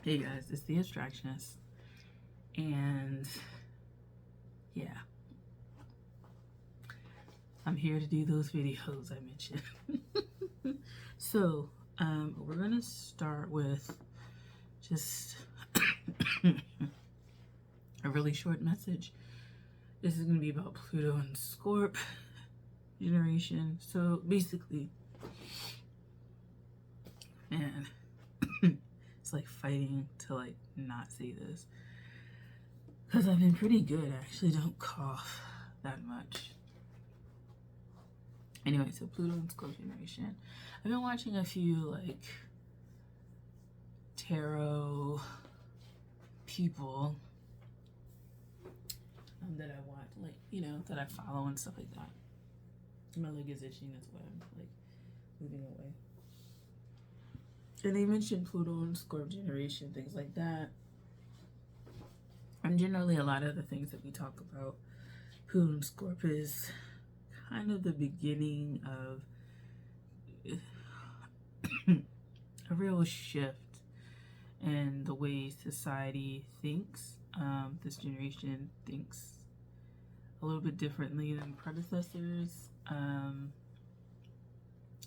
Hey guys, it's the Abstractionist, and yeah, I'm here to do those videos I mentioned. So, we're gonna start with just a really short message. This is gonna be about Pluto and Scorp generation. So basically, man, it's like fighting to like not say this. Because I've been pretty good. I actually don't cough that much. Anyway, so Pluto and Scorpio generation. I've been watching a few like tarot people that I watch, like, that I follow and stuff like that. My leg is itching, that's why I'm like moving away. And they mentioned Pluto and Scorpio generation, things like that. And generally, a lot of the things that we talk about, Pluto and Scorpio is kind of the beginning of a real shift in the way society thinks. This generation thinks a little bit differently than predecessors. And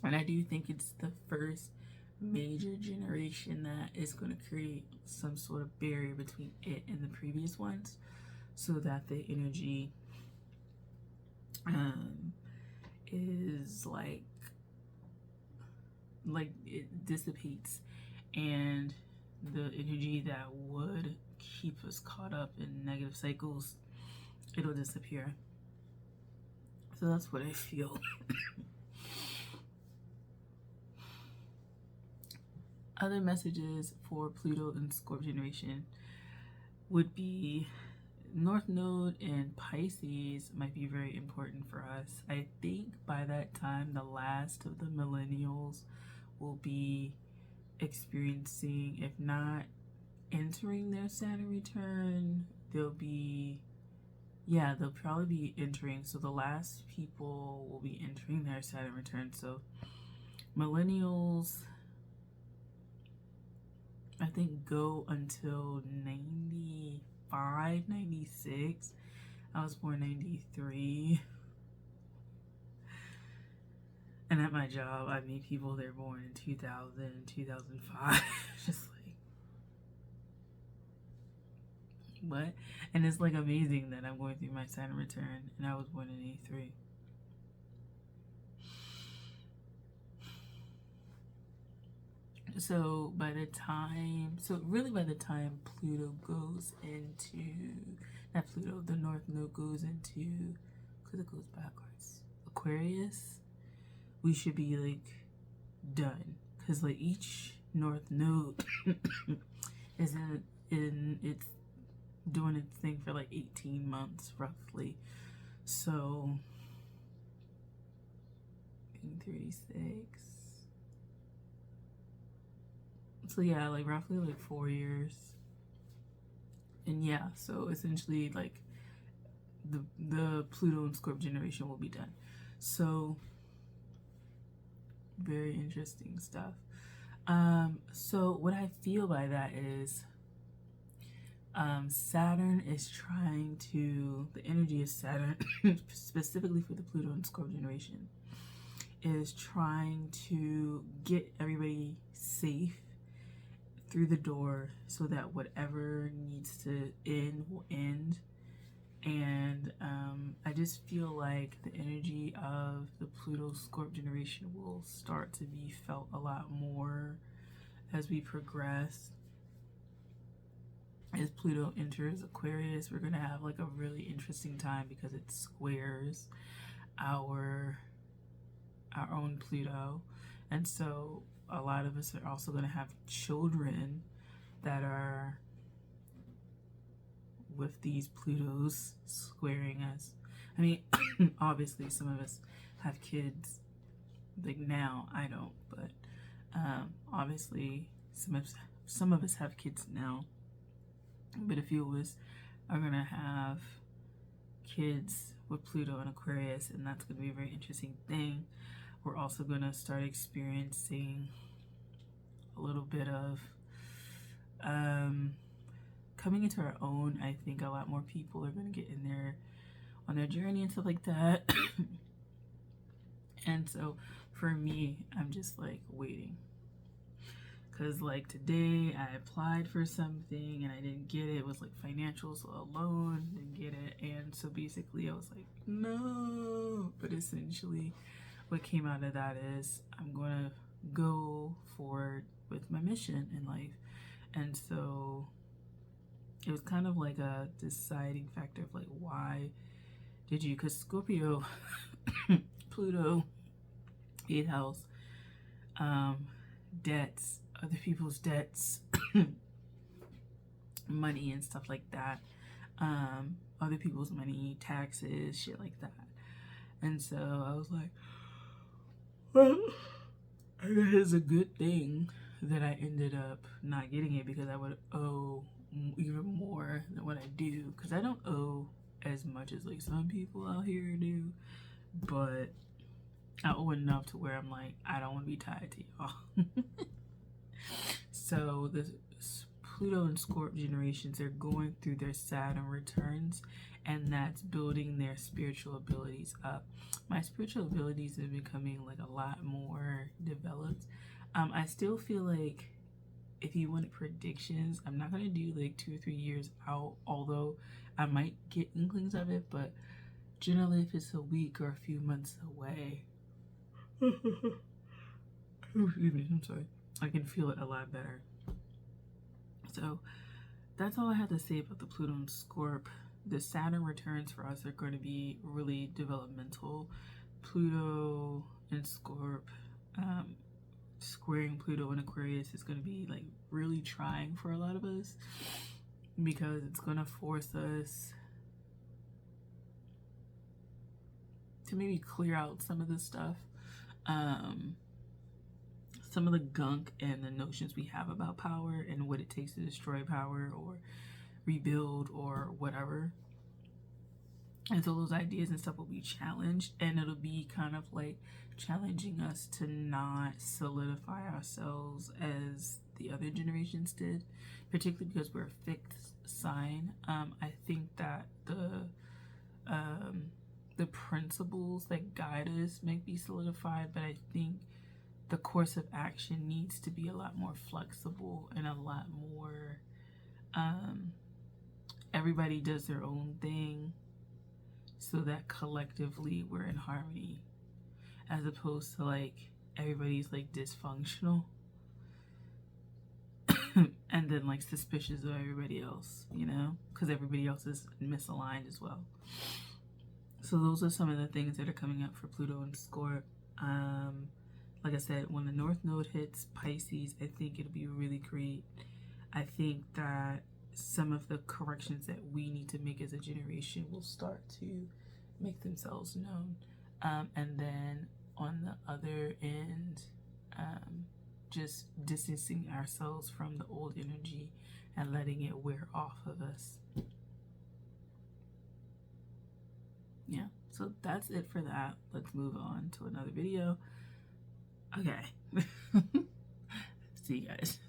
I do think it's the first major generation that is going to create some sort of barrier between it and the previous ones, so that the energy is like it dissipates, and the energy that would keep us caught up in negative cycles, it'll disappear. So that's what I feel. Other messages for Pluto and Scorpio generation would be North Node and Pisces might be very important for us. I think by that time, the last of the millennials will be experiencing, if not entering their Saturn return, they'll probably be entering. So the last people will be entering their Saturn return. So millennials, I think, go until 95, 96. I was born 93. And at my job, I meet people that are born in 2000, 2005. Just like, what? And it's like amazing that I'm going through my Saturn return and I was born in 83. So by the time Pluto goes into, not Pluto, the North Node goes into, because it goes backwards, Aquarius, we should be like done. Because like each North Node is it's doing its thing for like 18 months roughly. So 36. So yeah, like roughly like 4 years. And yeah, so essentially like the Pluto and Scorpio generation will be done. So very interesting stuff. So what I feel by that is Saturn is trying to, the energy of Saturn, specifically for the Pluto and Scorpio generation, is trying to get everybody safe through the door so that whatever needs to end will end. And I just feel like the energy of the Pluto Scorpio generation will start to be felt a lot more as we progress. As Pluto enters Aquarius, we're gonna have like a really interesting time because it squares our own Pluto. And so a lot of us are also gonna have children that are with these Plutos squaring us. I mean, obviously some of us have kids like now. I don't, but obviously some of us have kids now. But a few of us are gonna have kids with Pluto and Aquarius, and that's gonna be a very interesting thing. We're also gonna start experiencing a little bit of coming into our own. I think a lot more people are going to get in there on their journey and stuff like that. And so for me, I'm just like waiting. Because like today I applied for something and I didn't get it. It was like financial, so a loan, didn't get it. And so basically I was like, no. But essentially what came out of that is I'm going to go forward with my mission in life. And so it was kind of like a deciding factor of like, why did you? Because Scorpio, Pluto, 8th house, debts, other people's debts, money and stuff like that, other people's money, taxes, shit like that. And so I was like, well, it is a good thing that I ended up not getting it, because I would owe even more than what I do, because I don't owe as much as like some people out here do, but I owe enough to where I'm like, I don't want to be tied to y'all. So the Pluto and Scorpio generations are going through their Saturn returns, and that's building their spiritual abilities up. My spiritual abilities are becoming like a lot more developed. I still feel like if you wanted predictions, I'm not going to do like 2 or 3 years out, although I might get inklings of it, but generally if it's a week or a few months away, excuse me, I'm sorry, I can feel it a lot better. So that's all I have to say about the Pluto and Scorp. The Saturn returns for us are going to be really developmental. Pluto and Scorp, squaring Pluto and Aquarius is going to be like really trying for a lot of us, because it's going to force us to maybe clear out some of the stuff, some of the gunk and the notions we have about power and what it takes to destroy power or rebuild or whatever. And so those ideas and stuff will be challenged, and it'll be kind of like challenging us to not solidify ourselves as the other generations did, particularly because we're a fixed sign. I think that the principles that guide us might be solidified, but I think the course of action needs to be a lot more flexible and a lot more, everybody does their own thing so that collectively we're in harmony, as opposed to like everybody's like dysfunctional and then like suspicious of everybody else, you know, because everybody else is misaligned as well. So those are some of the things that are coming up for Pluto and Scorp. Like I said, when the North Node hits Pisces, I think it'll be really great. I think that some of the corrections that we need to make as a generation will start to make themselves known. And then on the other end, just distancing ourselves from the old energy and letting it wear off of us. Yeah, so that's it for that. Let's move on to another video. Okay. See you guys.